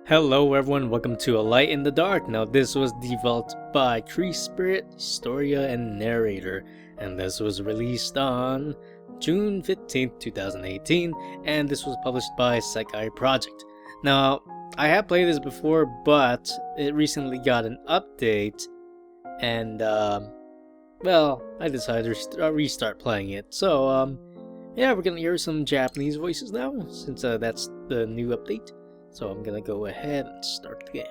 Hello everyone, welcome to A Light in the Dark. Now this was developed by Cree Spirit, Historia, and Narrator, and this was released on June 15th, 2018, and this was published by Sekai Project. Now, I have played this before, but it recently got an update, and well, I decided to restart playing it. So, yeah, we're gonna hear some Japanese voices now, since that's the new update. So I'm gonna go ahead and start the game.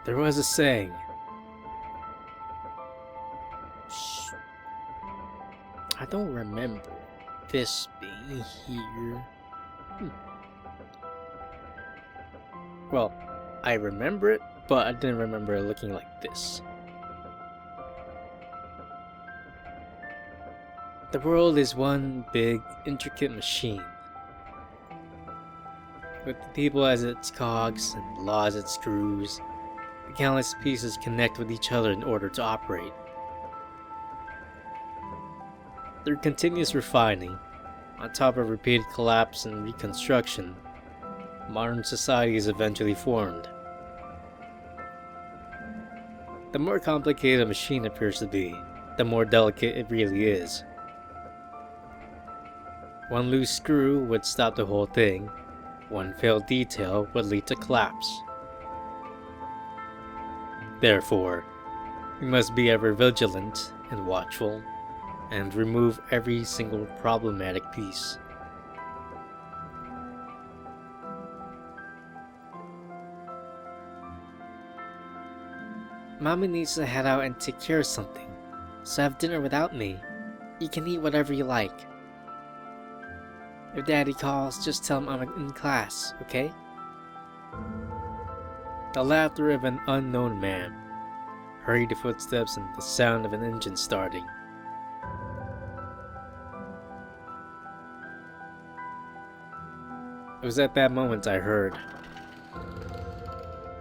There was a saying. Shh. I don't remember this being here. Well, I remember it, but I didn't remember it looking like this. The world is one big, intricate machine, with the people as its cogs and the law as its screws. The countless pieces connect with each other in order to operate. Through continuous refining, on top of repeated collapse and reconstruction, modern society is eventually formed. The more complicated a machine appears to be, the more delicate it really is. One loose screw would stop the whole thing, one failed detail would lead to collapse. Therefore, we must be ever vigilant and watchful, and remove every single problematic piece. Mommy needs to head out and take care of something, so have dinner without me. You can eat whatever you like. If Daddy calls, just tell him I'm in class, okay? The laughter of an unknown man, hurried footsteps, and the sound of an engine starting. It was at that moment I heard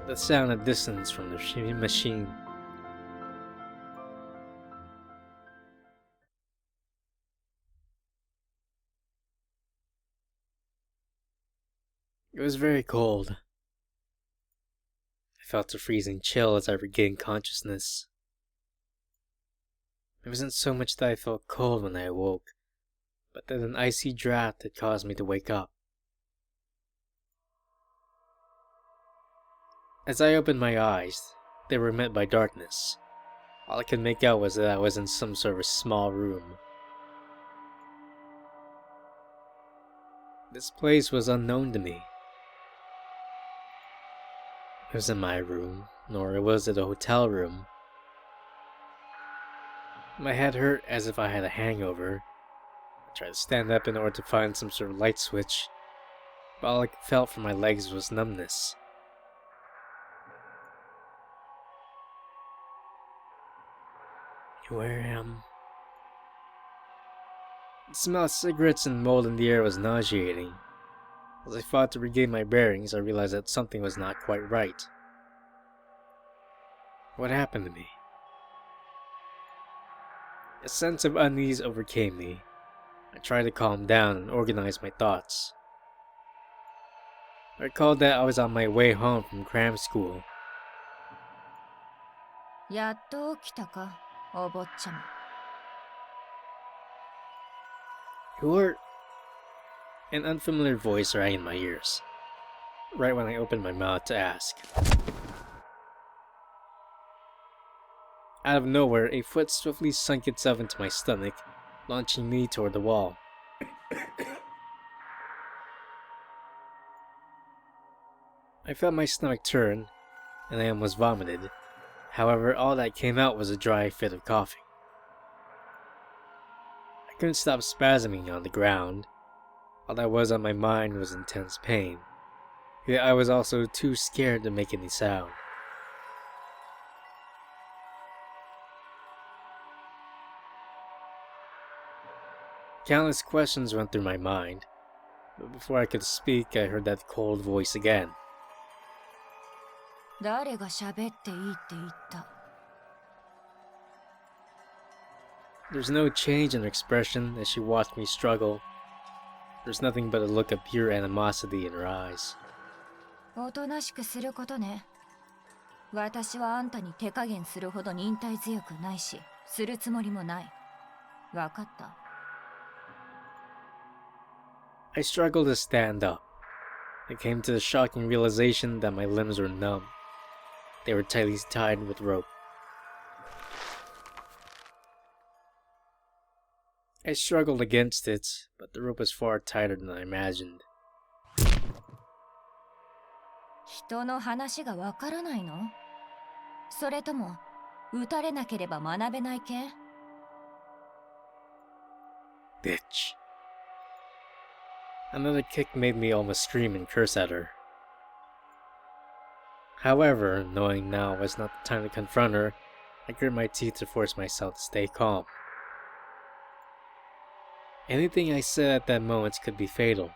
the sound of distance from the machine. It was very cold. I felt a freezing chill as I regained consciousness. It wasn't so much that I felt cold when I awoke, but that an icy draft had caused me to wake up. As I opened my eyes, they were met by darkness. All I could make out was that I was in some sort of small room. This place was unknown to me. It wasn't my room, nor was it a hotel room. My head hurt as if I had a hangover. I tried to stand up in order to find some sort of light switch, but all I felt from my legs was numbness. Where am I? The smell of cigarettes and mold in the air was nauseating. As I fought to regain my bearings, I realized that something was not quite right. What happened to me? A sense of unease overcame me. I tried to calm down and organize my thoughts. I recalled that I was on my way home from cram school. やっと起きたか、お坊ちゃま。 Who are... An unfamiliar voice rang in my ears, right when I opened my mouth to ask. Out of nowhere, a foot swiftly sunk itself into my stomach, launching me toward the wall. I felt my stomach turn, and I almost vomited. However, all that came out was a dry fit of coughing. I couldn't stop spasming on the ground. All that was on my mind was intense pain, yet I was also too scared to make any sound. Countless questions went through my mind, but before I could speak, I heard that cold voice again. 誰が喋っていいって言った？ There's no change in her expression as she watched me struggle. There's nothing but a look of pure animosity in her eyes. おとなしくすることね。私はあんたに手加減するほど忍耐強くないし、するつもりもない。わかった？ I struggled to stand up. I came to the shocking realization that my limbs were numb. They were tightly tied with rope. I struggled against it, but the rope was far tighter than I imagined. 人の話がわからないの？それとも、撃たれなければ学べない系？ Bitch. Another kick made me almost scream and curse at her. However, knowing now was not the time to confront her, I grit my teeth to force myself to stay calm. Anything I said at that moment could be fatal.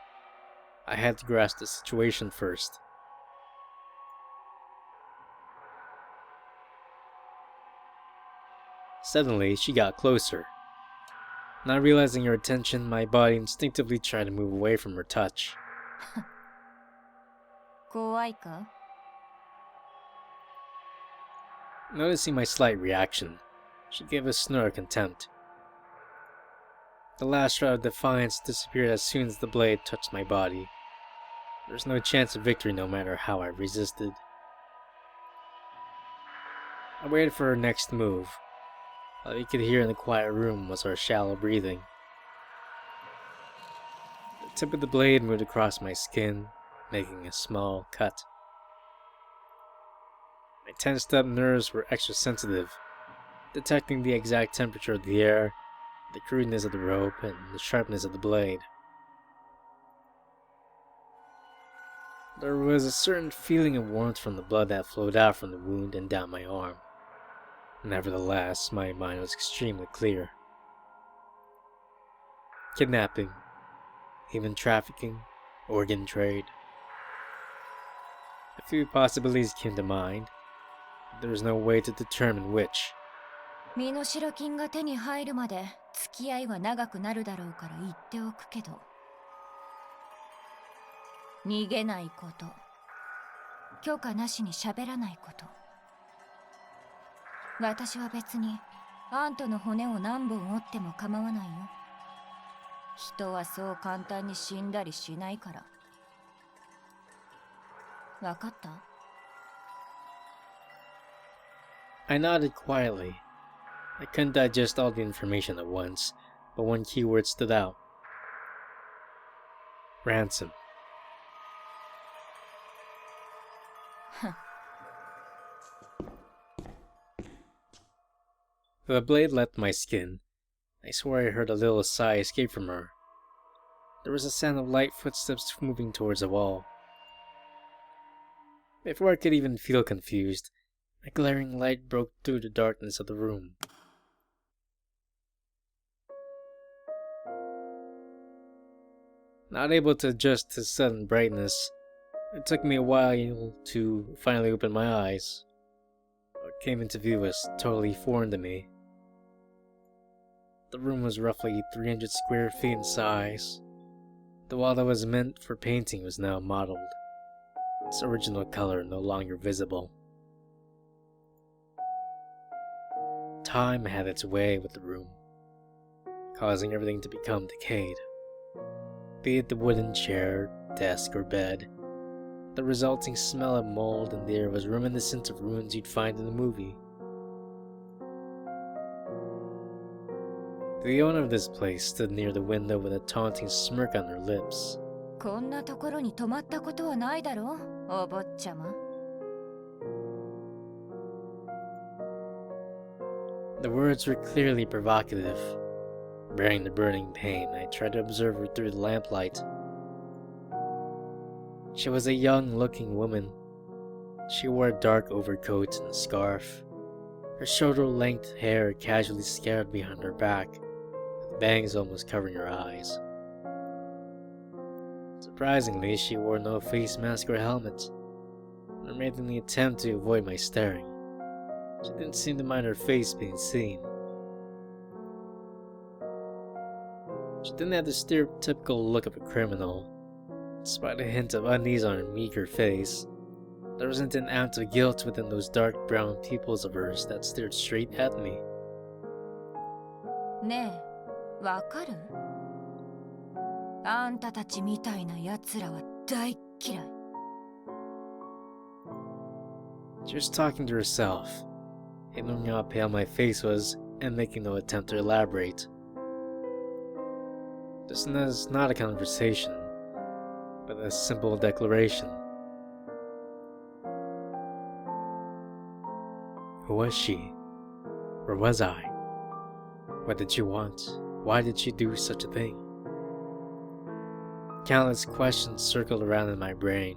I had to grasp the situation first. Suddenly, she got closer. Not realizing her attention, my body instinctively tried to move away from her touch. 怖いか？ Noticing my slight reaction, she gave a snort of contempt. The last shred of defiance disappeared as soon as the blade touched my body. There was no chance of victory no matter how I resisted. I waited for her next move. All you could hear in the quiet room was her shallow breathing. The tip of the blade moved across my skin, making a small cut. My tensed up nerves were extra sensitive, detecting the exact temperature of the air, the crudeness of the rope, and the sharpness of the blade. There was a certain feeling of warmth from the blood that flowed out from the wound and down my arm. Nevertheless, my mind was extremely clear. Kidnapping, human trafficking, organ trade. A few possibilities came to mind, but there was no way to determine which. 身代金が手に入るまで付き合いは長くなるだろうから言っておくけど、逃げないこと、許可なしに喋らないこと。私は別にあんたの骨を何本折っても構わないよ。人はそう簡単に死んだりしないから。わかった？ I nodded quietly. I couldn't digest all the information at once, but one key word stood out. Ransom. The blade left my skin. I swore I heard a little sigh escape from her. There was a sound of light footsteps moving towards the wall. Before I could even feel confused, a glaring light broke through the darkness of the room. Not able to adjust to sudden brightness, it took me a while to finally open my eyes. What came into view was totally foreign to me. The room was roughly 300 square feet in size. The wall that was meant for painting was now mottled, its original color no longer visible. Time had its way with the room, causing everything to become decayed. Be it the wooden chair, desk, or bed, the resulting smell of mold in the air was reminiscent of ruins you'd find in a movie. The owner of this place stood near the window with a taunting smirk on her lips. こんなところに泊まったことはないだろ、お坊ちゃま。The words were clearly provocative. Bearing the burning pain, I tried to observe her through the lamplight. She was a young-looking woman. She wore a dark overcoat and a scarf. Her shoulder-length hair casually scattered behind her back, with bangs almost covering her eyes. Surprisingly, she wore no face mask or helmet. or made any attempt to avoid my staring. She didn't seem to mind her face being seen. She didn't have the stereotypical look of a criminal. Despite a hint of unease on her meager face, there wasn't an ounce of guilt within those dark brown pupils of hers that stared straight at me. ねえ、わかる？あんたたちみたいな奴らは大嫌い。She was talking to herself, ignoring how pale my face was and making no attempt to elaborate. This is not a conversation, but a simple declaration. Who was she? Where was I? What did she want? Why did she do such a thing? Countless questions circled around in my brain,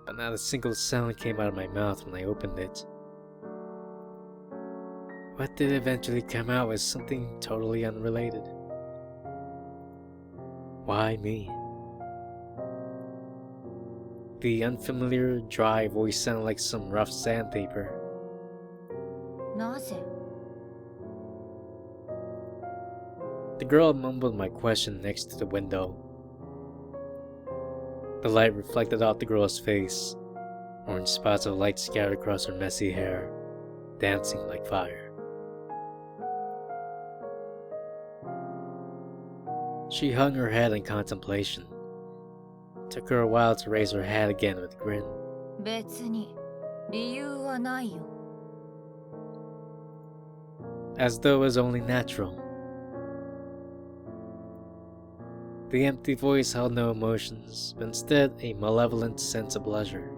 but not a single sound came out of my mouth when I opened it. What did eventually come out was something totally unrelated. Why me? The unfamiliar, dry voice sounded like some rough sandpaper. なぜ？ The girl mumbled my question next to the window. The light reflected off the girl's face. Orange spots of light scattered across her messy hair, dancing like fire. She hung her head in contemplation. It took her a while to raise her head again with a grin. 別に理由はないよ。 As though it was only natural. The empty voice held no emotions, but instead a malevolent sense of pleasure.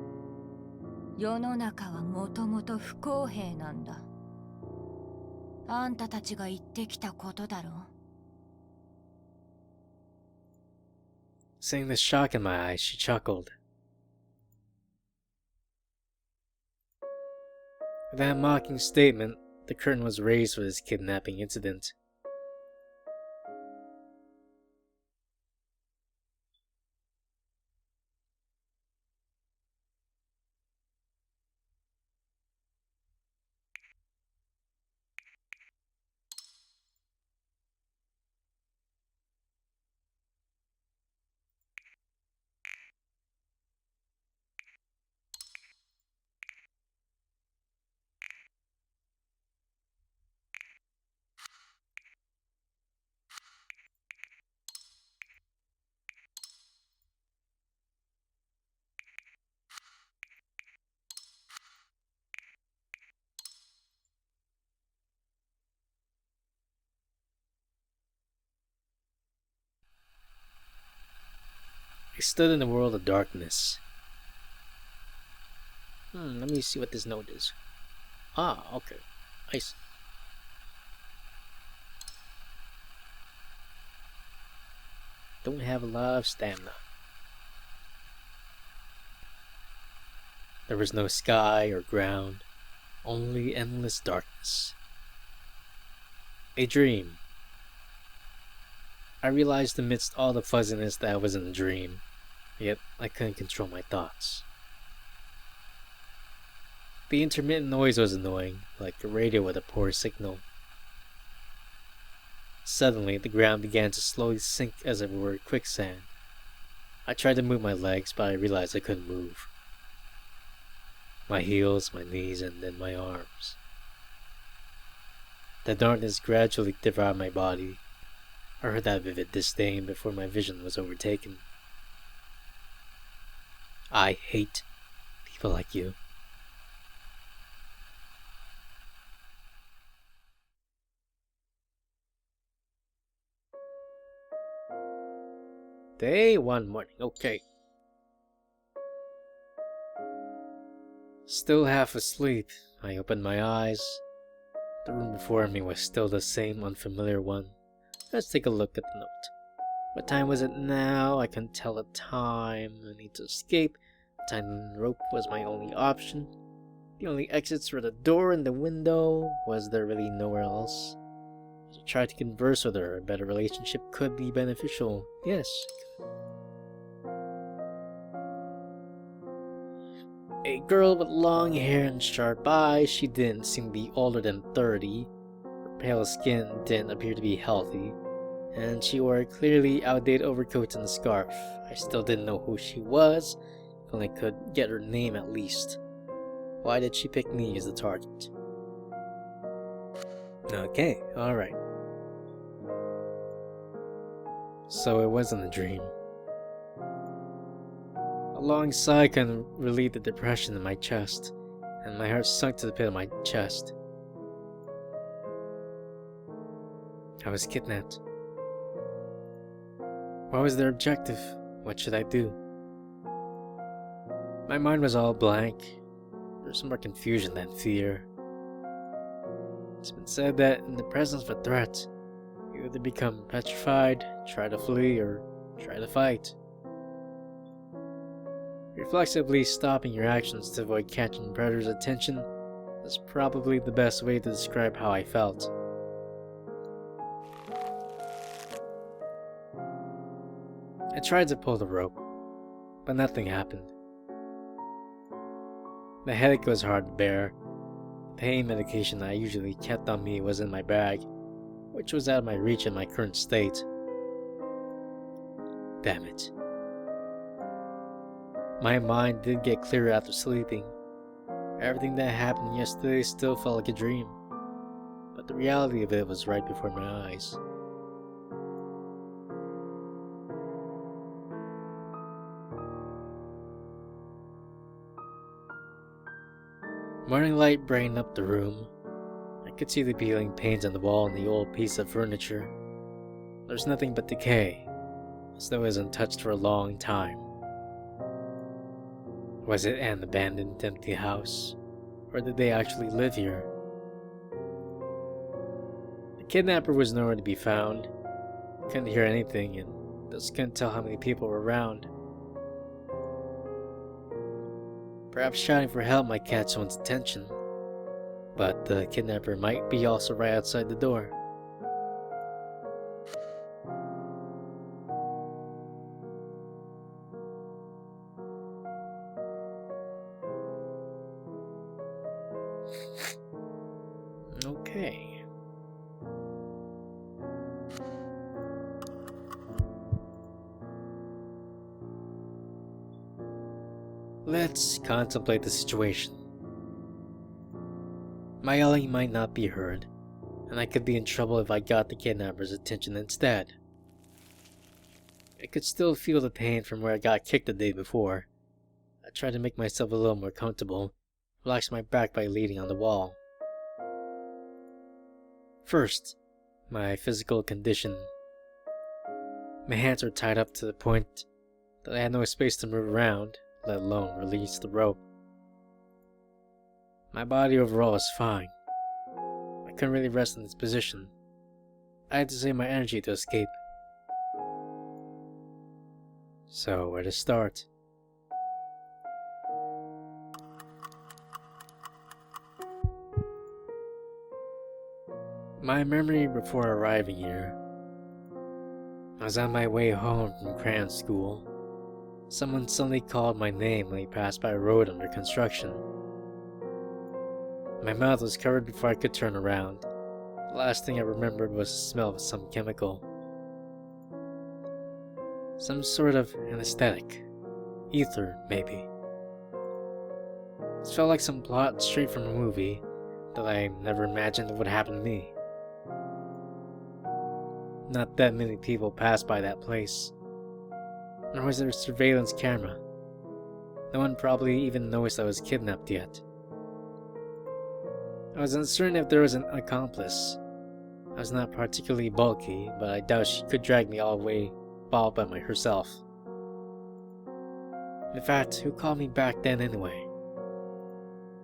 世の中はもともと不公平なんだ。あんたたちが言ってきたことだろ。 Seeing the shock in my eyes, she chuckled. With that mocking statement, the curtain was raised for this kidnapping incident. I stood in a world of darkness. Let me see what this note is. Ah, okay. I see. Don't have a lot of stamina. There was no sky or ground, only endless darkness. A dream. I realized amidst all the fuzziness that I was in a dream, yet I couldn't control my thoughts. The intermittent noise was annoying, like a radio with a poor signal. Suddenly, the ground began to slowly sink as if it were quicksand. I tried to move my legs, but I realized I couldn't move. My heels, my knees, and then my arms. The darkness gradually devoured my body. I heard that vivid disdain before my vision was overtaken. I hate people like you. Day 1 morning, okay. Still half asleep, I opened my eyes. The room before me was still the same unfamiliar one. Let's take a look at the note. What time was it now? I couldn't tell the time. I need to escape. Tying the rope was my only option. The only exits were the door and the window. Was there really nowhere else? I tried to converse with her. A better relationship could be beneficial. Yes, it could. A girl with long hair and sharp eyes. She didn't seem to be older than 30. Her pale skin didn't appear to be healthy, and she wore a clearly outdated overcoat and a scarf. I still didn't know who she was, if only I could get her name at least. Why did she pick me as the target? Okay, alright. So it wasn't a dream. A long sigh couldn't relieve the depression in my chest, and my heart sunk to the pit of my chest. I was kidnapped. What was their objective? What should I do? My mind was all blank. There was more confusion than fear. It's been said that in the presence of a threat, you either become petrified, try to flee, or try to fight. Reflexively stopping your actions to avoid catching predators' attention is probably the best way to describe how I felt. I tried to pull the rope, but nothing happened. The headache was hard to bear. The pain medication I usually kept on me was in my bag, which was out of my reach in my current state. Damn it. My mind did get clearer after sleeping. Everything that happened yesterday still felt like a dream, but the reality of it was right before my eyes. Morning light brightened up the room. I could see the peeling paint on the wall and the old piece of furniture. There's nothing but decay, as though it was untouched for a long time. Was it an abandoned, empty house? Or did they actually live here? The kidnapper was nowhere to be found. Couldn't hear anything, and thus couldn't tell how many people were around. Perhaps shouting for help might catch someone's attention, but the kidnapper might be also right outside the door. Okay. Let's contemplate the situation. My yelling might not be heard, and I could be in trouble if I got the kidnapper's attention instead. I could still feel the pain from where I got kicked the day before. I tried to make myself a little more comfortable, relax my back by leaning on the wall. First, my physical condition. My hands were tied up to the point that I had no space to move around, let alone release the rope. My body overall was fine. I couldn't really rest in this position. I had to save my energy to escape. So, where to start? My memory before arriving here. I was on my way home from crayon school. Someone suddenly called my name when he passed by a road under construction. My mouth was covered before I could turn around. The last thing I remembered was the smell of some chemical. Some sort of anesthetic. Ether, maybe. It felt like some plot straight from a movie that I never imagined would happen to me. Not that many people passed by that place. Nor was there a surveillance camera. No one probably even noticed I was kidnapped yet. I was uncertain if there was an accomplice. I was not particularly bulky, but I doubt she could drag me all the way all by herself. In fact, who called me back then anyway?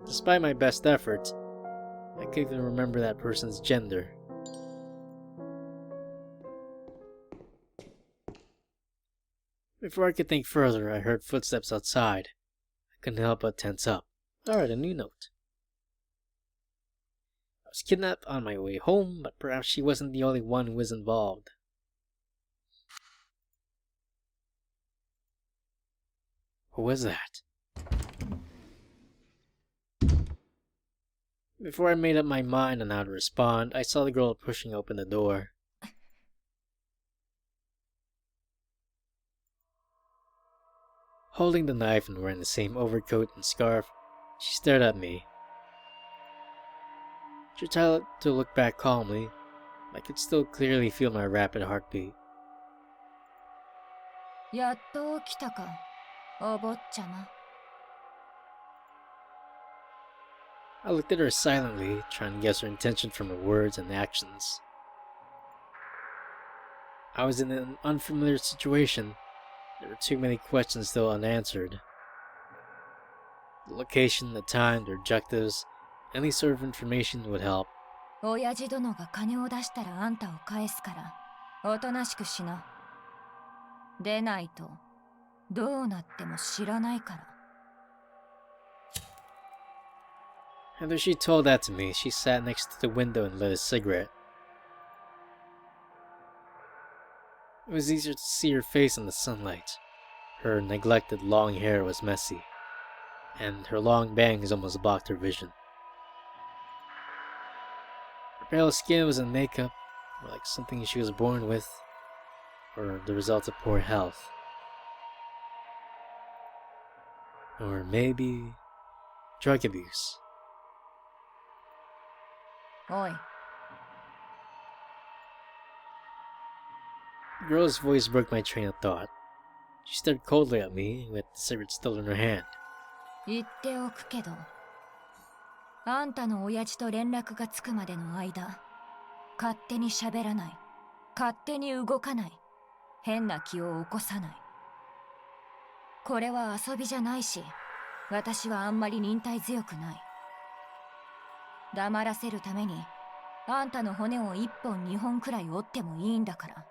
Despite my best efforts, I couldn't even remember that person's gender. Before I could think further, I heard footsteps outside. I couldn't help but tense up. Alright, a new note. I was kidnapped on my way home, but perhaps she wasn't the only one who was involved. Who was that? Before I made up my mind on how to respond, I saw the girl pushing open the door. Holding the knife and wearing the same overcoat and scarf, she stared at me. She tried to look back calmly. I could still clearly feel my rapid heartbeat. やっと起きたか、お坊ちゃま。I looked at her silently, trying to guess her intention from her words and actions. I was in an unfamiliar situation. There were too many questions still unanswered. The location, the time, the objectives, any sort of information would help. 親父殿が金を出したらあんたを返すから、おとなしくしな。でないと、どうなっても知らないから。After she told that to me, she sat next to the window and lit a cigarette. It was easier to see her face in the sunlight. Her neglected long hair was messy, and her long bangs almost blocked her vision. Her pale skin was in makeup, or like something she was born with, or the result of poor health. Or maybe drug abuse. おい。 The girl's voice broke my train of thought. She stared coldly at me, with the cigarette still in her hand. 言っておくけど、あんたの親父と連絡がつくまでの間、勝手に喋らない、勝手に動かない、変な気を起こさない。これは遊びじゃないし、私はあんまり忍耐強くない。黙らせるために、あんたの骨を1本2本くらい折ってもいいんだから。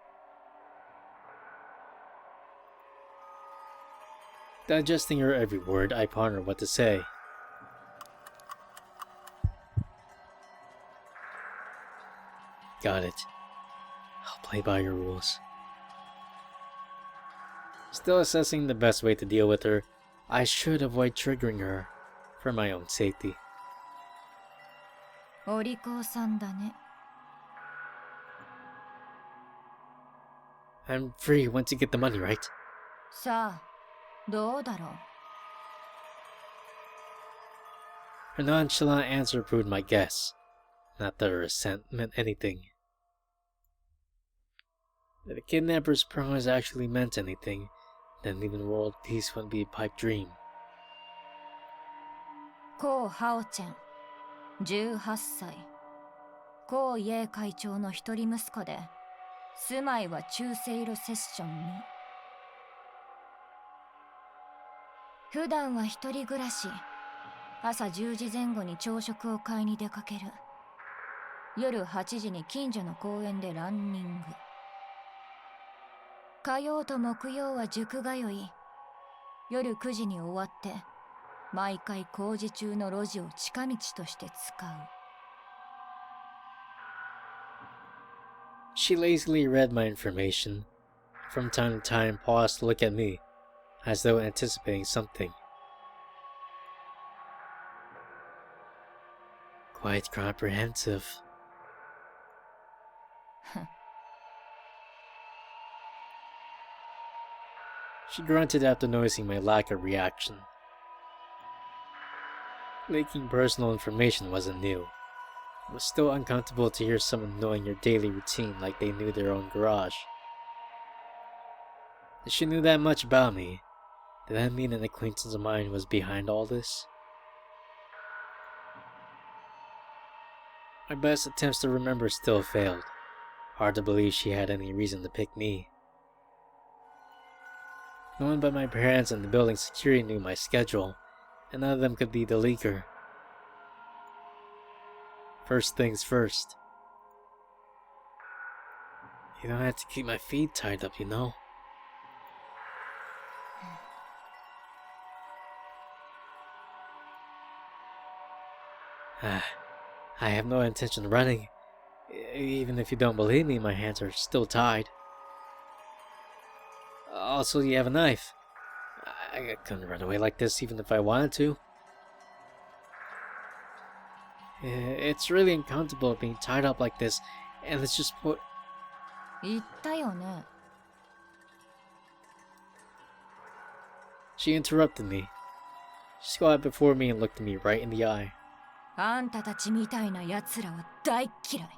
Digesting her every word, I pondered what to say. Got it. I'll play by your rules. Still assessing the best way to deal with her, I should avoid triggering her, for my own safety. お利口さんだね。 I'm free once you get the money, right? さあ、どうだろう。 Her nonchalant answer proved my guess. Not that her assent meant anything. If the kidnapper's promise actually meant anything, then even world peace wouldn't be a pipe dream. コウ・ハオちゃん、18歳。コウ・イエ会長の一人息子で、住まいは中世路セッションに。普段は一人暮らし。朝10時前後に朝食を買いに出かける。夜8時に近所の公園でランニング。火曜と木曜は塾通い。夜9時に終わって、毎回工事中の路地を近道として使う。She lazily read my information. From time to time paused to look at me, as though anticipating something. Quite comprehensive. She grunted after noticing my lack of reaction. Leaking personal information wasn't new. It was still uncomfortable to hear someone knowing your daily routine like they knew their own garage. If she knew that much about me, did that mean an acquaintance of mine was behind all this? My best attempts to remember still failed. Hard to believe she had any reason to pick me. No one but my parents and the building security knew my schedule, and none of them could be the leaker. First things first. You don't have to keep my feet tied up, you know? I have no intention of running. Even if you don't believe me, my hands are still tied. Also, you have a knife. I couldn't run away like this even if I wanted to. It's really uncomfortable being tied up like this, and let's just put... 言ったよね。 She interrupted me. She squatted before me and looked me right in the eye. あんたたちみたいな奴らは大嫌い。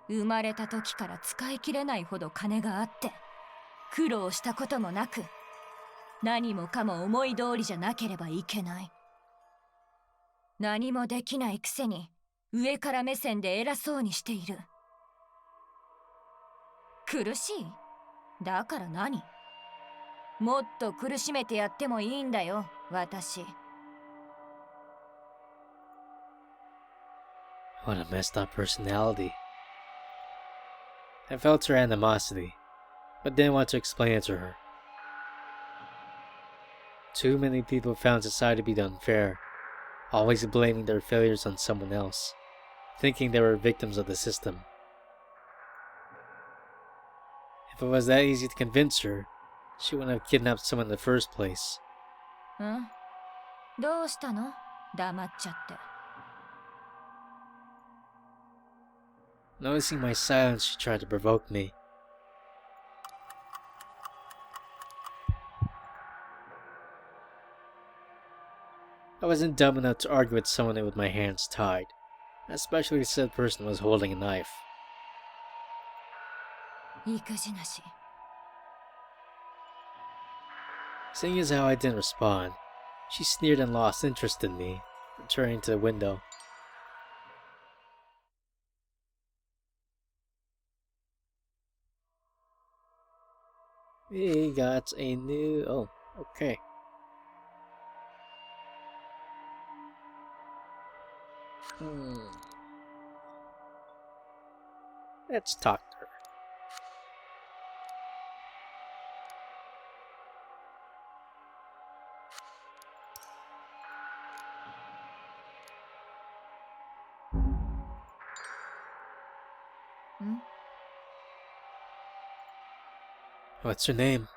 生まれた時から使い切れないほど金があって苦労したこともなく何もかも思い通りじゃなければいけない。何もできないくせに上から目線で偉そうにしている。苦しい？だから何？もっと苦しめてやってもいいんだよ、私。What a messed up personality. I felt her animosity, but didn't want to explain it to her. Too many people found society to be unfair, always blaming their failures on someone else, thinking they were victims of the system. If it was that easy to convince her, she wouldn't have kidnapped someone in the first place. ん？どうしたの？黙っちゃって。Noticing my silence, she tried to provoke me. I wasn't dumb enough to argue with someone with my hands tied, especially if said person was holding a knife. 意気地なし。 Seeing as how I didn't respond, she sneered and lost interest in me, returning to the window. We got a new... oh, okay. Let's talk to her. What's her name?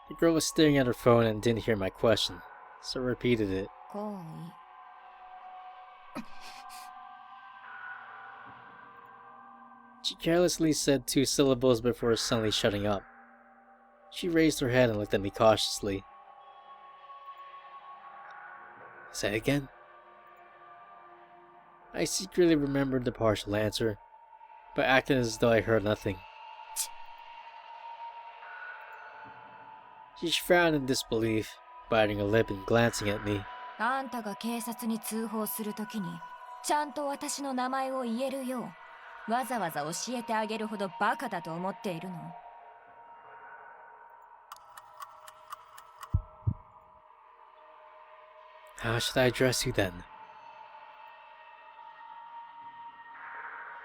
The girl was staring at her phone and didn't hear my question, so repeated it. 行為。 She carelessly said 2 syllables before suddenly shutting up. She raised her head and looked at me cautiously. Say again? I secretly remembered the partial answer, but acted as though I heard nothing. She frowned in disbelief, biting her lip and glancing at me. あんたが警察に通報するときにちゃんと私の名前を言えるようわざわざ教えてあげるほどバカだと思っているの？ How should I address you then?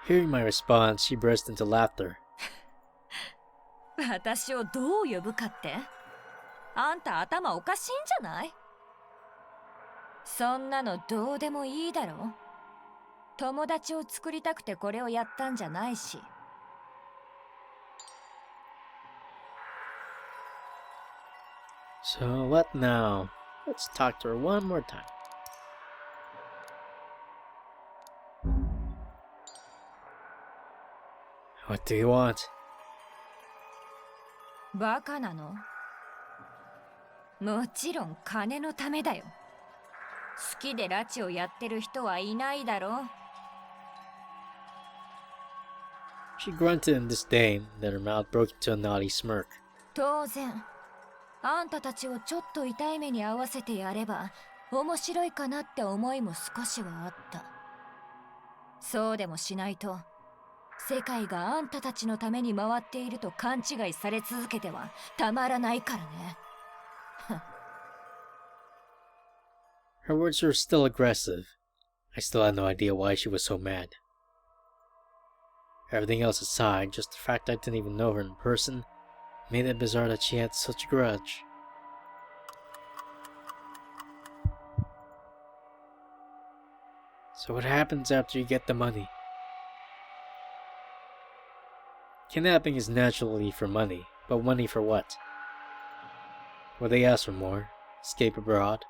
Hearing my response, she burst into laughter. 私をどう呼ぶかって？あんた頭おかしいんじゃない？そんなのどうでもいいだろ。友達を作りたくてこれをやったんじゃないし。So what now? Let's talk to her one more time. What do you want? バカなの？もちろん金のためだよ。好きで拉致をやってる人はいないだろ。 She grunted in disdain, then her mouth broke into a naughty smirk. 当然あんたたちをちょっと痛い目に合わせてやれば面白いかなって思いも少しはあった。そうでもしないと世界があんたたちのために回っていると勘違いされ続けてはたまらないからね。Her words were still aggressive. I still had no idea why she was so mad. Everything else aside, just the fact I didn't even know her in person made it bizarre that she had such a grudge. So what happens after you get the money? Kidnapping is naturally for money, but money for what? Will they ask for more? Escape abroad?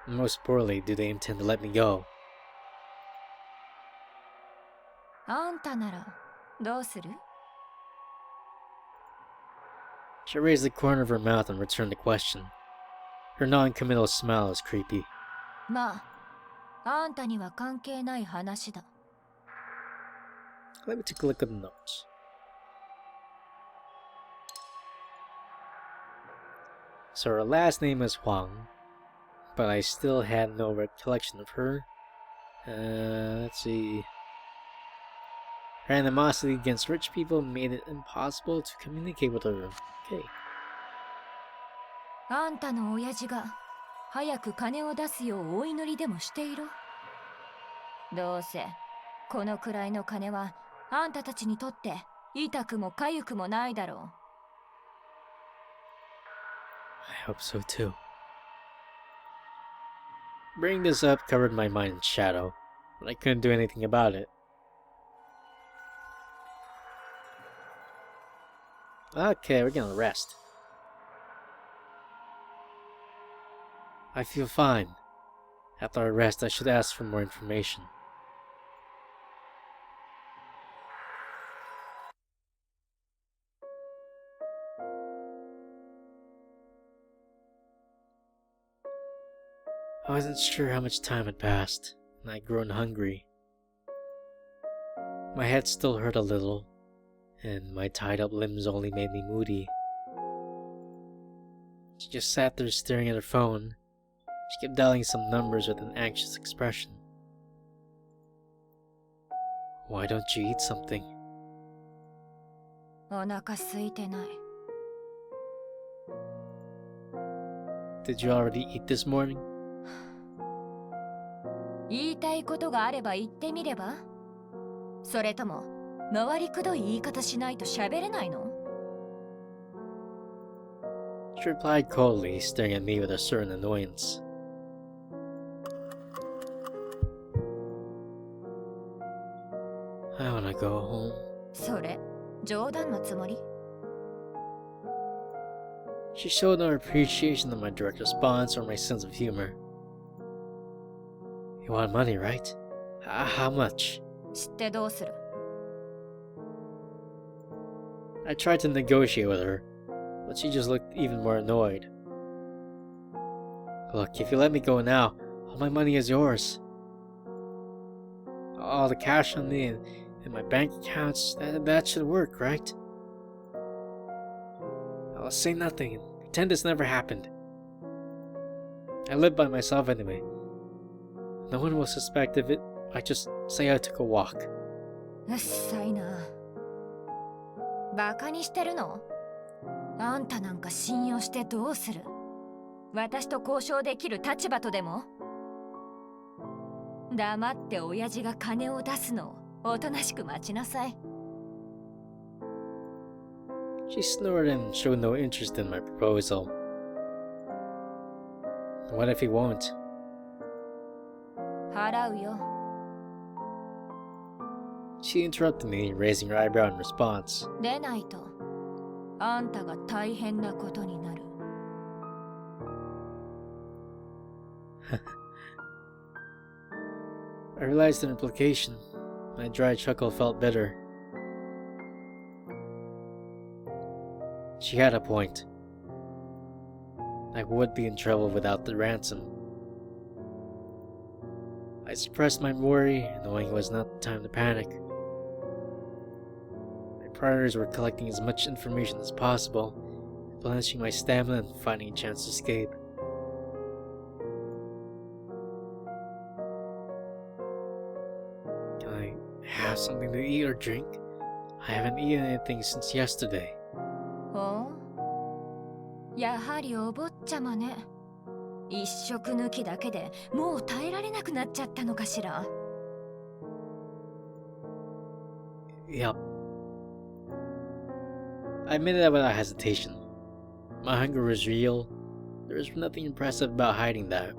And most importantly, do they intend to let me go? あんたならどうする？ She raised the corner of her mouth and returned the question. Her non-committal smile was creepy. まあ、あんたには関係ない話だ。 Let me take a look at the notes. So her last name is Huang, but I still had no recollection of her. Let's see. Her animosity against rich people made it impossible to communicate with her. Okay. あんたの親父が早く金を出すようお祈りでもしていろ。どうせこのくらいの金はあんたたちにとって痛くも痒くもないだろ I hope so too. Bringing this up covered my mind in shadow, but I couldn't do anything about it. Okay, we're gonna rest. I feel fine. After I rest, I should ask for more information. I wasn't sure how much time had passed, and I'd grown hungry. My head still hurt a little, and my tied-up limbs only made me moody. She just sat there staring at her phone. She kept dialing some numbers with an anxious expression. Why don't you eat something? う。お腹空いてない。 Did you already eat this morning? 言いたいことがあれば言ってみれば？それとも回りくどい言い方しないと喋れないの？ She replied coldly, staring at me with a certain annoyance. I wanna go home. それ冗談のつもり？ She showed no appreciation of my direct response or my sense of humor. You want money, right? How much? 知ってどうする？ I tried to negotiate with her, but she just looked even more annoyed. Look, if you let me go now, all my money is yours. All the cash on me and my bank accounts, that should work, right? I'll say nothing and pretend this never happened. I live by myself anyway. No one will suspect if I just say I took a walk. うっさいな。バカにしてるの？あんたなんか信用してどうする？私と交渉できる立場とでも？黙って親父が金を出すのをおとなしく待ちなさい。 She snorted and showed no interest in my proposal. What if he won't? 払うよ。 She interrupted me, raising her eyebrow in response. でないとあんたが大変なことになる。 I realized the implication. My dry chuckle felt bitter. She had a point. I would be in trouble without the ransom. I suppressed my worry, knowing it was not the time to panic. My priorities were collecting as much information as possible, replenishing my stamina and finding a chance to escape. Can I have something to eat or drink? I haven't eaten anything since yesterday. ほう、やはりお坊ちゃまね。一食抜きだけでもう耐えられなくなっちゃったのかしら。 Yep. I admitted that without hesitation. My hunger was real. There was nothing impressive about hiding that.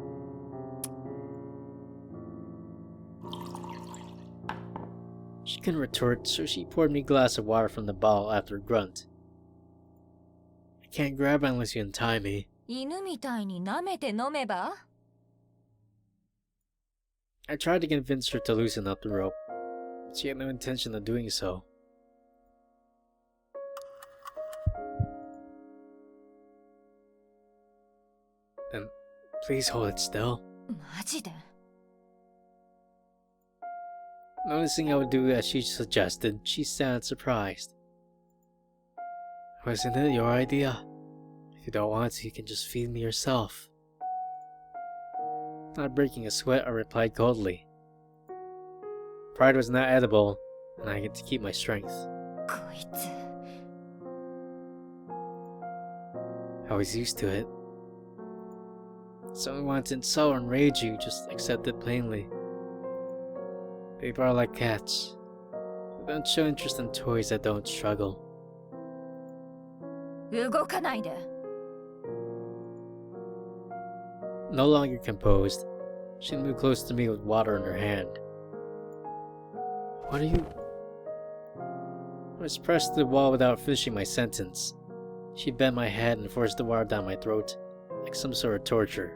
She couldn't retort, so she poured me a glass of water from the bottle after a grunt. I can't grab it unless you untie me. 犬みたいに舐めて飲めば？ I tried to convince her to loosen up the rope, but she had no intention of doing so. Then, please hold it still. マジで Noticing I would do as she suggested, she sounded surprised. Wasn't it your idea? If you don't want to, you can just feed me yourself. Not breaking a sweat, I replied coldly. Pride was not edible, and I had to keep my strength. こいつ I was used to it. Someone wanted to insult or enrage you, just accept it plainly. People are like cats. They don't show interest in toys that don't struggle. 動かないで No longer composed, she moved close to me with water in her hand. What are you... I was pressed to the wall without finishing my sentence. She bent my head and forced the water down my throat, like some sort of torture.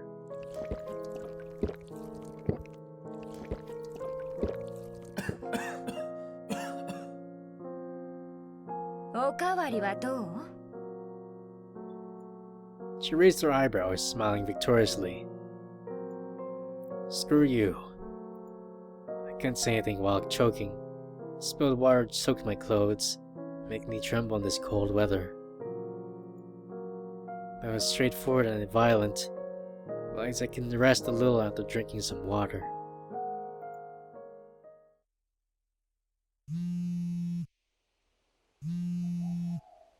She raised her eyebrows, smiling victoriously. Screw you. I couldn't say anything while choking. Spilled water soaked my clothes, making me tremble in this cold weather. I was straightforward and violent, but as I can rest a little after drinking some water.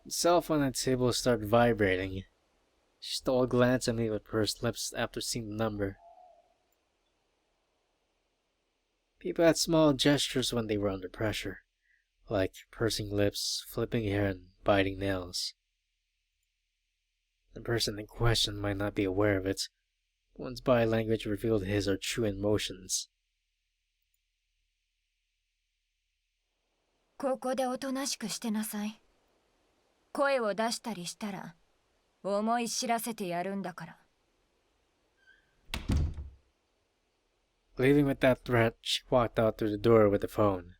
The cell phone on the table started vibrating. She stole a glance at me with pursed lips after seeing the number. People had small gestures when they were under pressure, like pursing lips, flipping hair, and biting nails. The person in question might not be aware of it, but one's body language revealed his or true emotions. ここでおとなしくしてなさい声を出したりしたら思い知らせてやるんだから Leaving with that threat, she walked out through the door with the phone.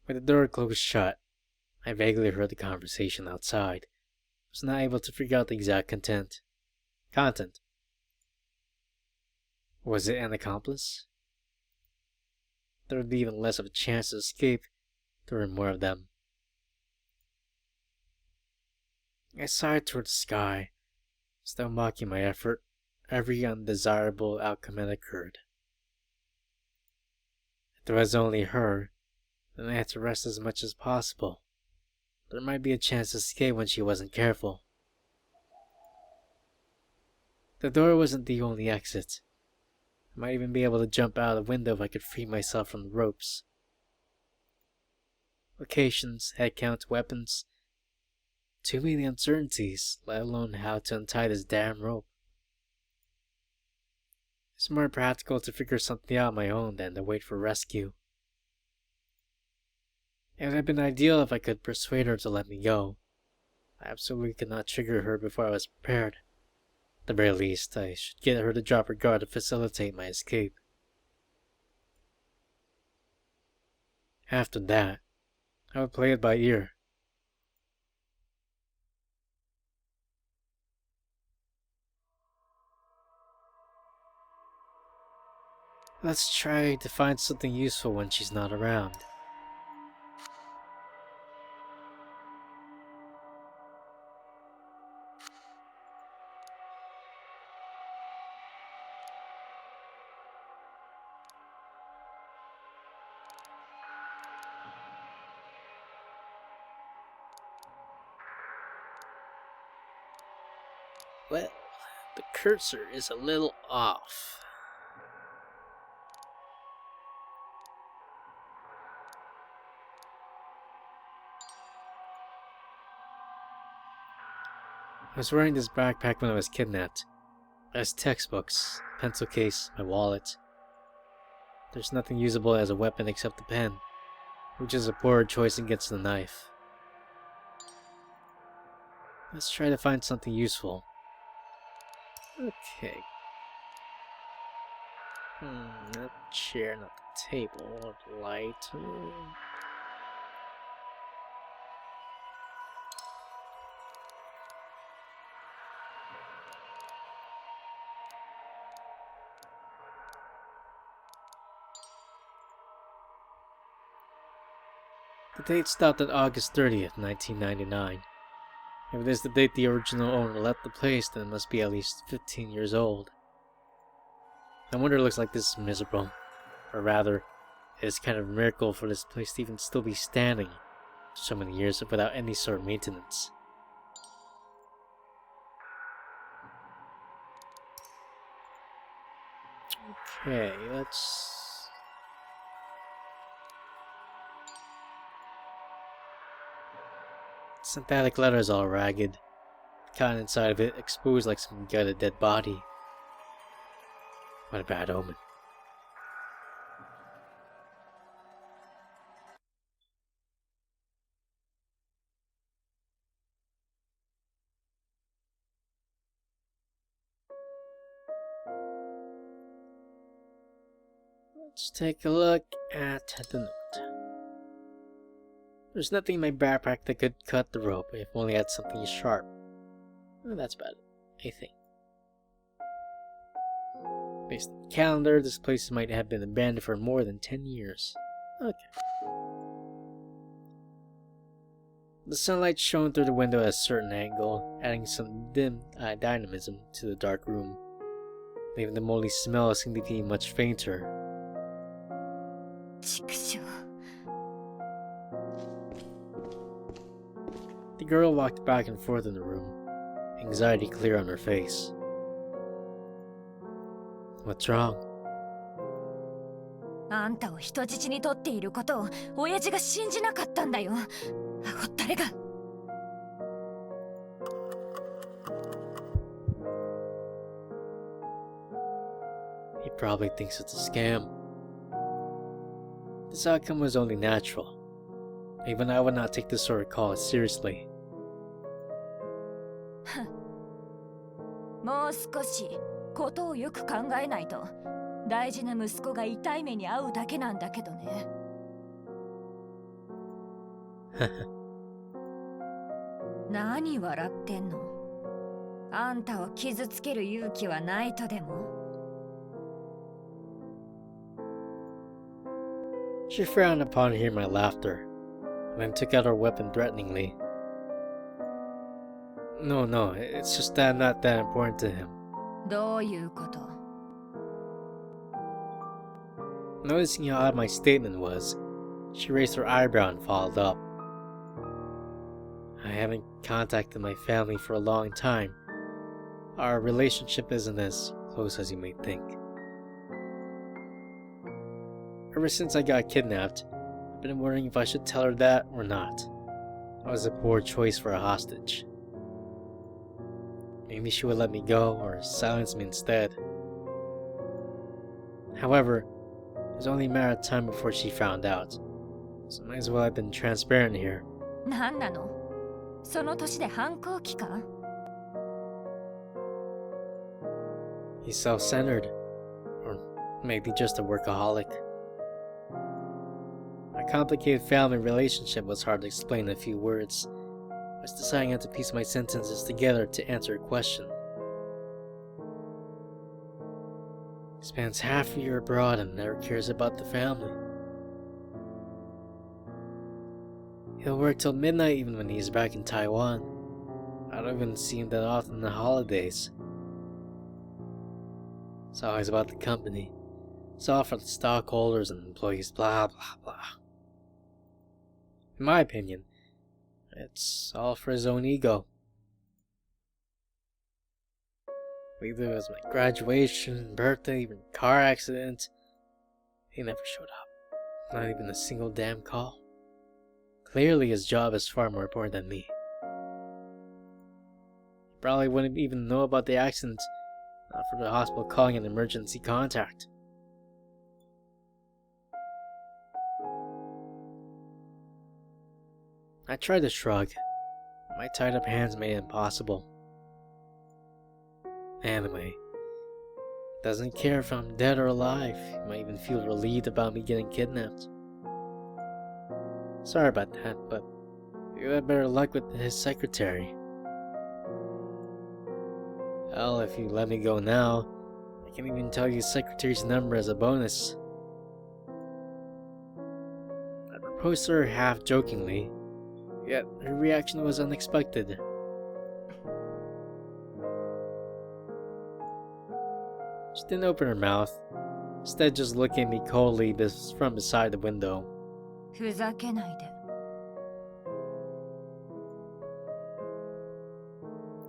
With the door closed shut, I vaguely heard the conversation outside. I was not able to figure out the exact content. Was it an accomplice? There would be even less of a chance to escape if there were more of them. I sighed toward the sky, still mocking my effort. Every undesirable outcome had occurred. If there was only her, then I had to rest as much as possible. There might be a chance to escape when she wasn't careful. The door wasn't the only exit. I might even be able to jump out of the window if I could free myself from the ropes. Locations, head count, weapons. Too many uncertainties, let alone how to untie this damn rope. It's more practical to figure something out on my own than to wait for rescue. It would have been ideal if I could persuade her to let me go. I absolutely could not trigger her before I was prepared. At the very least, I should get her to drop her guard to facilitate my escape. After that, I would play it by ear. Let's try to find something useful when she's not around. Well, the cursor is a little off. I was wearing this backpack when I was kidnapped. It has textbooks, pencil case, my wallet. There's nothing usable as a weapon except the pen, which is a poor choice against the knife. Let's try to find something useful. Okay. Not chair, not the table, light. The date stopped at August 30th, 1999. If it is the date the original owner left the place, then it must be at least 15 years old. No wonder it looks like this is miserable. Or rather, it is kind of a miracle for this place to even still be standing so many years without any sort of maintenance. Okay, let's... Synthetic leather is all ragged. The cotton inside of it exposed like some gutted dead body. What a bad omen. Let's take a look at the note. There's nothing in my backpack that could cut the rope if only I had something sharp. Well, that's about it, I think. Based on the calendar, this place might have been abandoned for more than 10 years. Okay. The sunlight shone through the window at a certain angle, adding some dim dynamism to the dark room, leaving the moldy smell seem to be much fainter. The girl walked back and forth in the room, anxiety clear on her face. What's wrong? あんたを人質に取っていることを親父が信じなかったんだよ。あごったれが。He probably thinks it's a scam. This outcome was only natural. Even I would not take this sort of call seriously. もう少しことをよく考えないと大事な息子が痛い目に遭うだけなんだけどね。何笑ってんの？あんたを傷つける勇気はないとでも？ She frowned upon hearing my laughter, and then took out her weapon threateningly. No, it's just that I'm not that important to him. どういうこと？ Noticing how odd my statement was, she raised her eyebrow and followed up. I haven't contacted my family for a long time. Our relationship isn't as close as you may think. Ever since I got kidnapped, I've been wondering if I should tell her that or not. I was a poor choice for a hostage. Maybe she would let me go or silence me instead. However, it was only a matter of time before she found out, so might as well have been transparent here. 何なの？その年で反抗期か？ He's self-centered, or maybe just a workaholic. My complicated family relationship was hard to explain in a few words. I was deciding how to piece my sentences together to answer a question. He spends half a year abroad and never cares about the family. He'll work till midnight even when he's back in Taiwan. I don't even see him that often on the holidays. It's always about the company. It's all for the stockholders and employees, blah blah blah. In my opinion, it's all for his own ego. Whether it was my graduation, birthday, even car accident, he never showed up. Not even a single damn call. Clearly his job is far more important than me. He probably wouldn't even know about the accident, not for the hospital calling an emergency contact. I tried to shrug. My tied up hands made it impossible. Anyway, Doesn't care if I'm dead or alive. He might even feel relieved about me getting kidnapped. Sorry about that, but you had better luck with his secretary. Hell, if you let me go now, I can even tell you his secretary's number as a bonus. I proposed to her half jokingly, yet her reaction was unexpected. She didn't open her mouth, instead just looking at me coldly from beside the window. ふざけないで。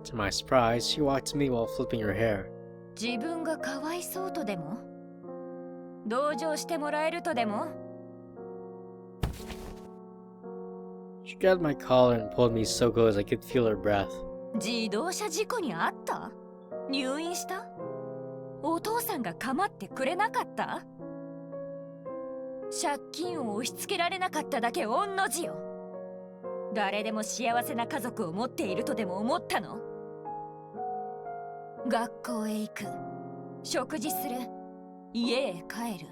To my surprise, she walked to me while flipping her hair. 自分がかわいそうとでも同情してもらえるとでも She grabbed my collar and pulled me so close I could feel her breath. 自動車事故にあった？入院した？お父さんが構ってくれなかった？借金を押し付けられなかっただけ御の字よ。誰でも幸せな家族を持っているとでも思ったの？学校へ行く、食事する、家へ帰る。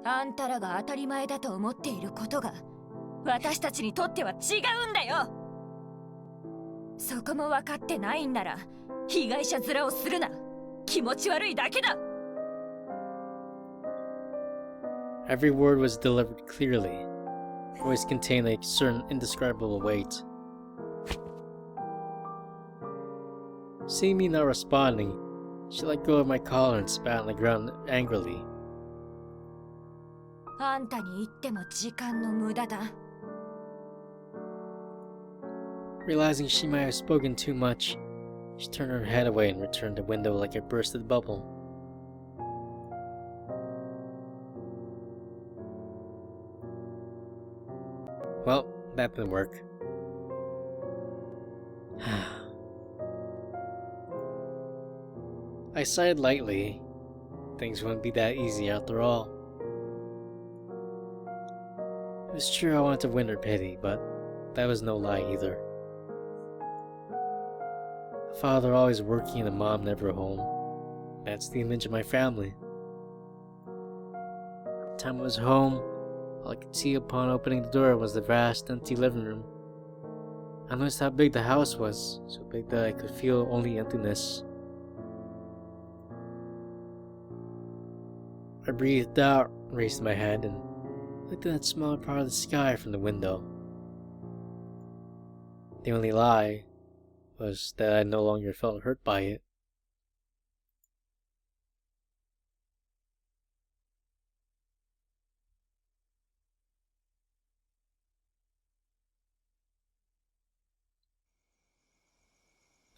あんたらが当たり前だと思っていることが私たちにとっては違うんだよ。そこも分かってないんなら被害者面をするな。気持ち悪いだけだ。 Every word was delivered clearly. Her voice contained a certain indescribable weight. Seeing me not responding, she let go of my collar and spat on the ground angrily. あんたに言っても時間の無駄だ。 Realizing she might have spoken too much, she turned her head away and returned to the window like a bursted bubble. Well, that didn't work. I sighed lightly. Things wouldn't be that easy after all. It was true I wanted to win her pity, but that was no lie either. A father always working and a mom never home. That's the image of my family. By the time I was home, all I could see upon opening the door was the vast, empty living room. I noticed how big the house was, so big that I could feel only emptiness. I breathed out, raised my head, and looked at that small part of the sky from the window. The only lie was that I no longer felt hurt by it.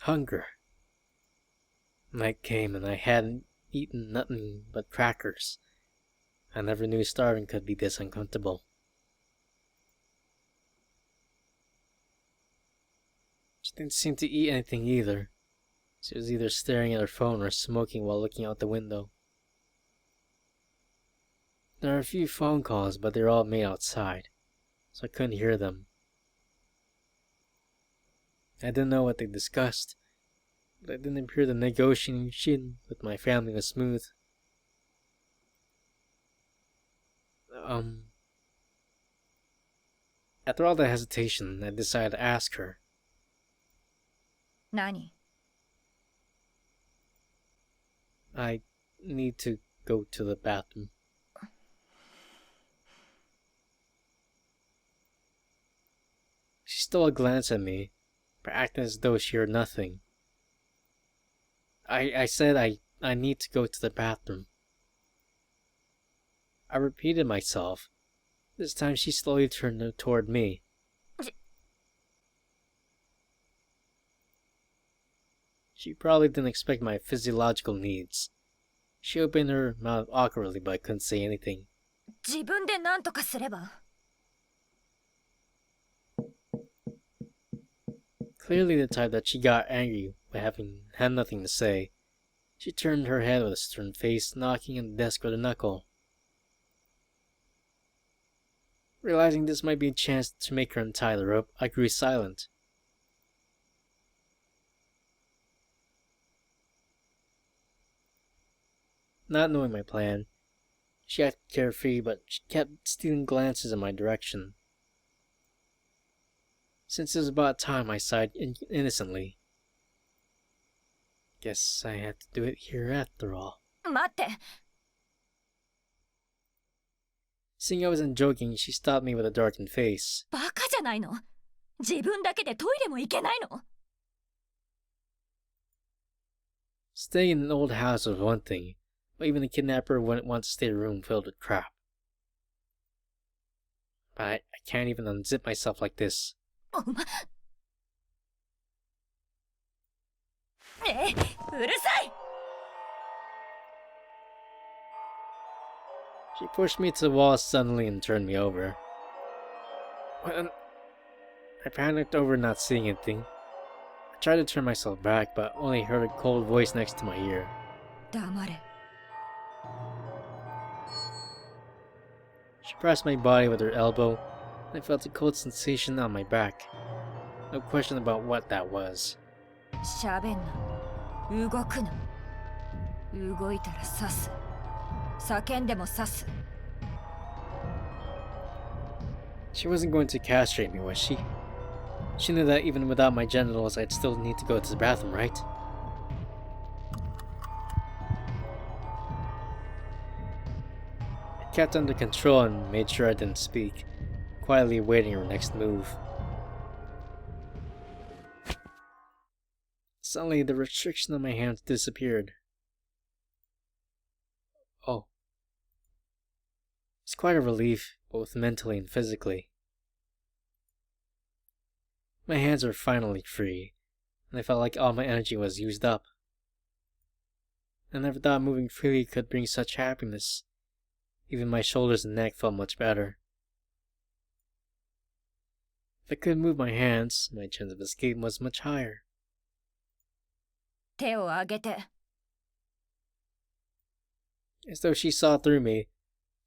Hunger. Night came and I hadn't eaten nothing but crackers. I never knew starving could be this uncomfortable. She didn't seem to eat anything either. She was either staring at her phone or smoking while looking out the window. There are a few phone calls, but they're all made outside, so I couldn't hear them. I didn't know what they discussed, but it didn't appear the negotiation with my family was smooth. After all the hesitation, I decided to ask her. 何？ I need to go to the bathroom. She stole a glance at me, but acted as though she heard nothing. I said I need to go to the bathroom. I repeated myself. This time she slowly turned toward me. She probably didn't expect my physiological needs. She opened her mouth awkwardly but couldn't say anything. 自分で何とかすれば。 Clearly the type that she got angry by having had nothing to say, she turned her head with a stern face, knocking on the desk with a knuckle. Realizing this might be a chance to make her untie the rope, I grew silent. not knowing my plan. She acted carefree, but she kept stealing glances in my direction. Since it was about time, I sighed innocently. Guess I had to do it here after all. 待って。 Seeing I wasn't joking, she stopped me with a darkened face. バカじゃないの。自分だけでトイレも行けないの。 Staying in an old house was one thing, but even the kidnapper wouldn't want to stay in a room filled with crap. But I can't even unzip myself like this. うるさい。 She pushed me to the wall suddenly and turned me over. I panicked over not seeing anything. I tried to turn myself back, but only heard a cold voice next to my ear. 黙れ。 She pressed my body with her elbow, and I felt a cold sensation on my back. No question about what that was. しゃべんな。動くな。動いたら刺す。叫んでも刺す。 She wasn't going to castrate me, was she? She knew that even without my genitals, I'd still need to go to the bathroom, right? I kept under control and made sure I didn't speak, quietly awaiting her next move. Suddenly, the restriction on my hands disappeared. Oh. It's quite a relief, both mentally and physically. My hands were finally free, and I felt like all my energy was used up. I never thought moving freely could bring such happiness. Even my shoulders and neck felt much better. If I could move my hands, my chance of escape was much higher. 手を上げて。 As though she saw through me, I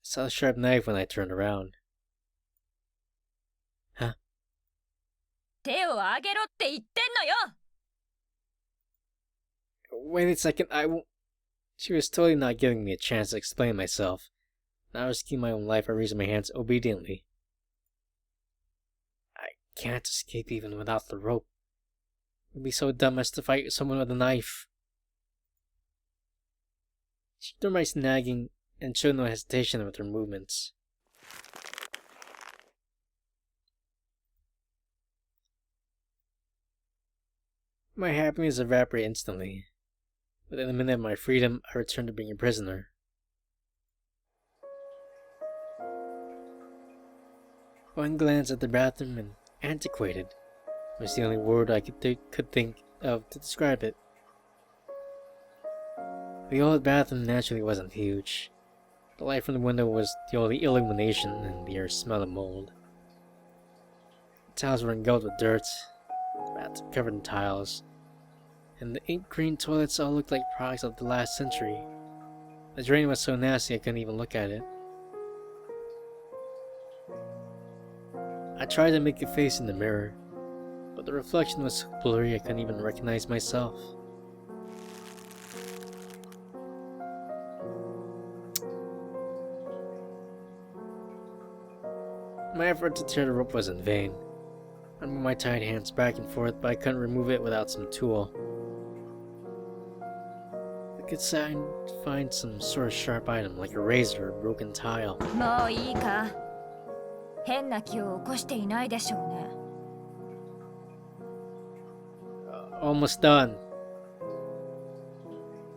saw a sharp knife when I turned around. Huh? 手を上げろって言ってんのよ。 Wait a second, I won't. She was totally not giving me a chance to explain myself. Not risking my own life by raising my hands obediently. I can't escape even without the rope. It would be so dumb as to fight someone with a knife. She ignored my snagging and showed no hesitation with her movements. My happiness evaporated instantly. Within a minute of my freedom, I returned to being a prisoner. One glance at the bathroom and antiquated was the only word I could think of to describe it. The old bathroom naturally wasn't huge. The light from the window was the only illumination, and the air smelled of mold. The tiles were engulfed with dirt, the bathtub covered in tiles, and the ink green toilets all looked like products of the last century. The drain was so nasty I couldn't even look at it. I tried to make a face in the mirror, but the reflection was so blurry I couldn't even recognize myself. My effort to tear the rope was in vain. I moved my tied hands back and forth, but I couldn't remove it without some tool. I could find some sort of sharp item, like a razor or a broken tile. もういいか。変な気を起こしていないでしょうね。 Almost done.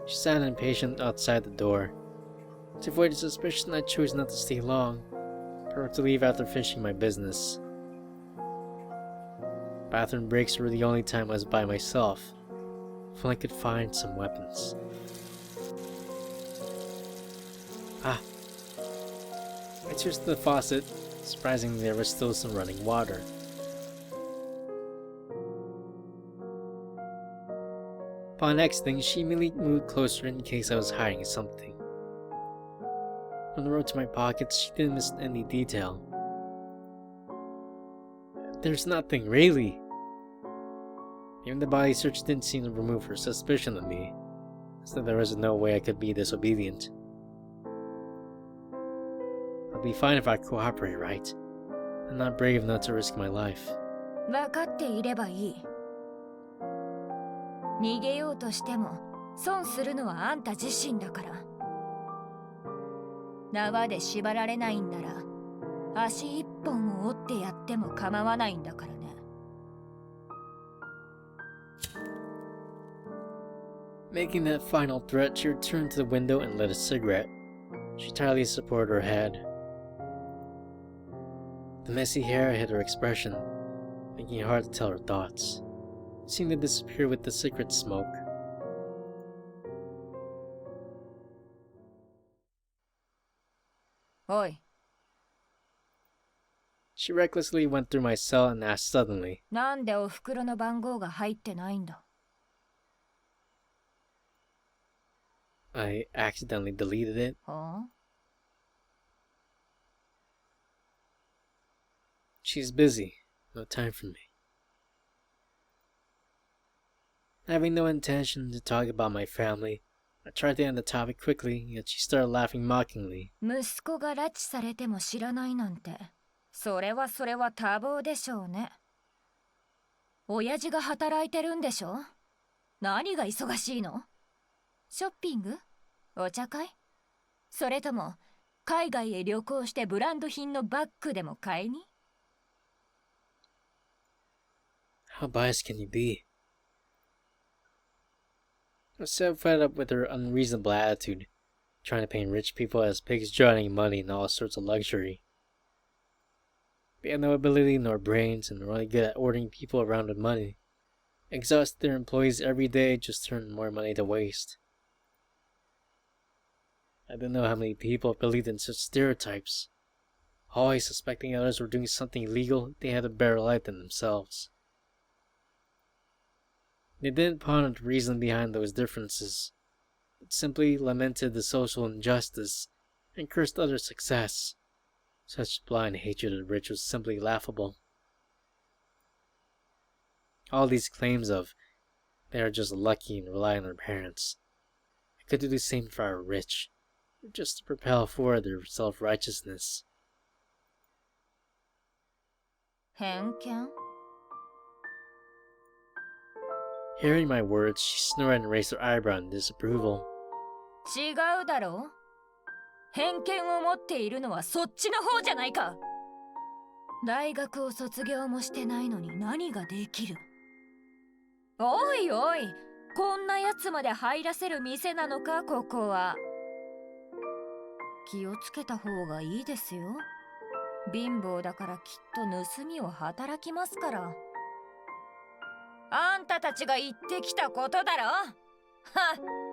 She sat impatient outside the door. To avoid suspicion, I chose not to stay long, or to leave after finishing my business. Bathroom breaks were the only time I was by myself. If only I could find some weapons. I twisted the faucet. Surprisingly, there was still some running water. Upon exiting, she immediately moved closer in case I was hiding something. From the road to my pockets, she didn't miss any detail. There's nothing, really. Even the body search didn't seem to remove her suspicion of me. so there was no way I could be disobedient. I'll be fine if I cooperate, right? I'm not brave enough to risk my life. 分かっていればいい。逃げようとしても損するのはあんた自身だから。縄で縛られないんなら足一本を折ってやっても構わないんだからね。Making that final threat, she returned to the window and lit a cigarette. She tightly supported her head. The messy hair hid her expression, making it hard to tell her thoughts. It seemed to disappear with the cigarette smoke. Oi. She recklessly went through my cell and asked suddenly, なんでお袋の番号が入ってないんだ。I accidentally deleted it. はあ She's busy. No time for me. Having no intention to talk about my family, I tried to end the topic quickly, yet she started laughing mockingly. 息子が拉致されても知らないなんて、それは多忙でしょうね。親父が働いてるんでしょ。何が忙しいの？ショッピング？お茶会？それとも海外へ旅行してブランド品のバッグでも買いに？ How biased can you be? I was so fed up with her unreasonable attitude, trying to paint rich people as pigs drowning money in all sorts of luxury. They had no ability nor brains and were only good at ordering people around with money. Exhaust their employees every day just to earn more money to waste. I didn't know how many people believed in such stereotypes. Always suspecting others were doing something illegal, they had a better life than themselves. They didn't ponder the reason behind those differences, but simply lamented the social injustice and cursed others' success. Such blind hatred of the rich was simply laughable. All these claims of they are just lucky and rely on their parents. I could do the same for our rich, just to propel forward their self-righteousness. 偏見？ Hearing my words, she snorted and raised her eyebrow in disapproval. 違うだろう。偏見を持っているのはそっちの方じゃないか。大学を卒業もしてないのに何ができる。おいおい、こんなやつまで入らせる店なのか、ここは。気をつけた方がいいですよ。貧乏だからきっと盗みを働きますから。あんたたちが言ってきたことだろ。はっ。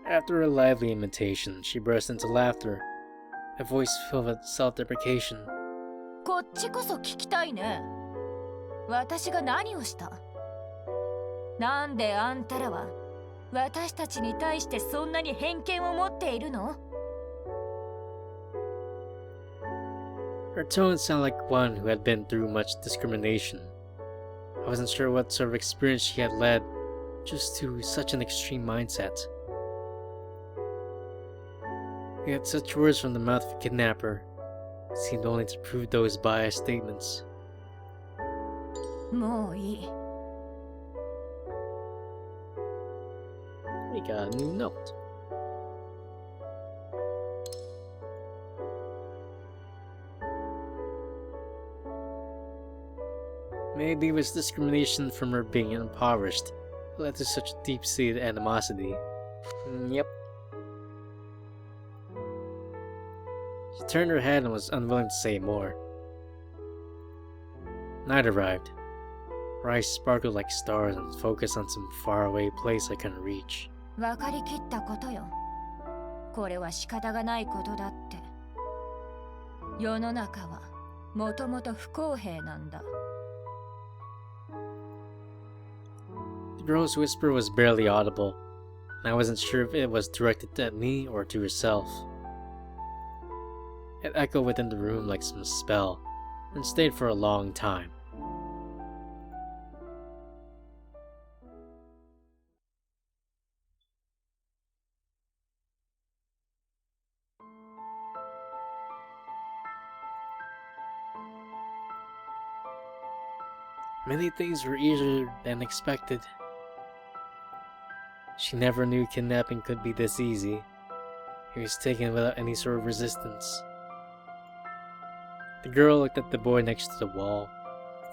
After a lively imitation, she burst into laughter, a voice filled with self-deprecation. こっちこそ聞きたいね。私が何をした？なんであんたらは私たちに対してそんなに偏見を持っているの？ Her tone sounded like one who had been through much discrimination. I wasn't sure what sort of experience she had led just to such an extreme mindset. Yet such words from the mouth of a kidnapper seemed only to prove those biased statements. もういい。We got a new note. Maybe it was discrimination from her being impoverished that led to such deep-seated animosity. Yep. She turned her head and was unwilling to say more. Night arrived. Her eyes sparkled like stars and focused on some faraway place I couldn't reach. 分かりきったことよ。これは仕方がないことだって。世の中はもともと不公平なんだ。The girl's whisper was barely audible, and I wasn't sure if it was directed at me or to herself. It echoed within the room like some spell, and stayed for a long time. Many things were easier than expected. She never knew kidnapping could be this easy. He was taken without any sort of resistance. The girl looked at the boy next to the wall,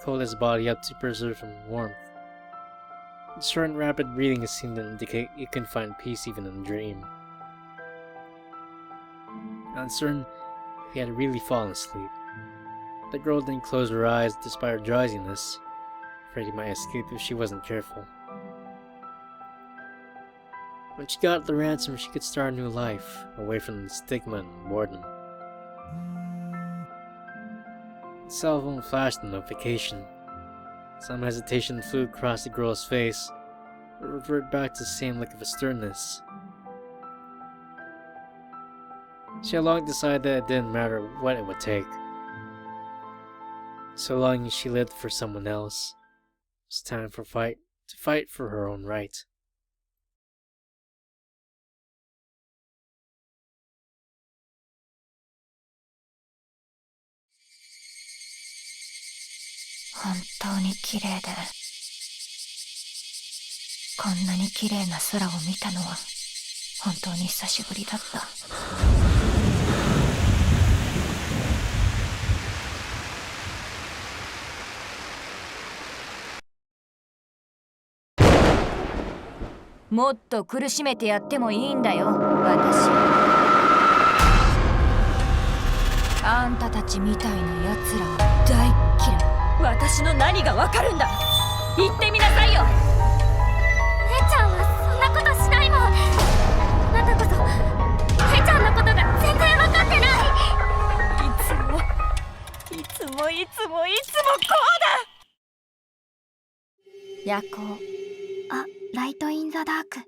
coiled his body up to preserve some warmth. The short and rapid breathing seemed to indicate he could find peace even in a dream. Uncertain if he had really fallen asleep, the girl didn't close her eyes despite her drowsiness, afraid he might escape if she wasn't careful. When she got the ransom, she could start a new life, away from the stigma and boredom. The cell phone flashed a notification. Some hesitation flew across the girl's face, but reverted back to the same look of sternness. She had long decided that it didn't matter what it would take. So long as she lived for someone else, it was time to fight for her own right. Hontou ni kirei de, こんなに綺麗な空を見たのは本当に久しぶりだった。もっと苦しめてやってもいいんだよ、私。あんたたちみたいなやつらは大嫌い。私の何がわかるんだ。言ってみなさいよ。ヘちゃんはそんなことしないもん。あなたこそヘちゃんのことが全然わかってない。いつもこうだ。夜行。あ、ライトインザダーク。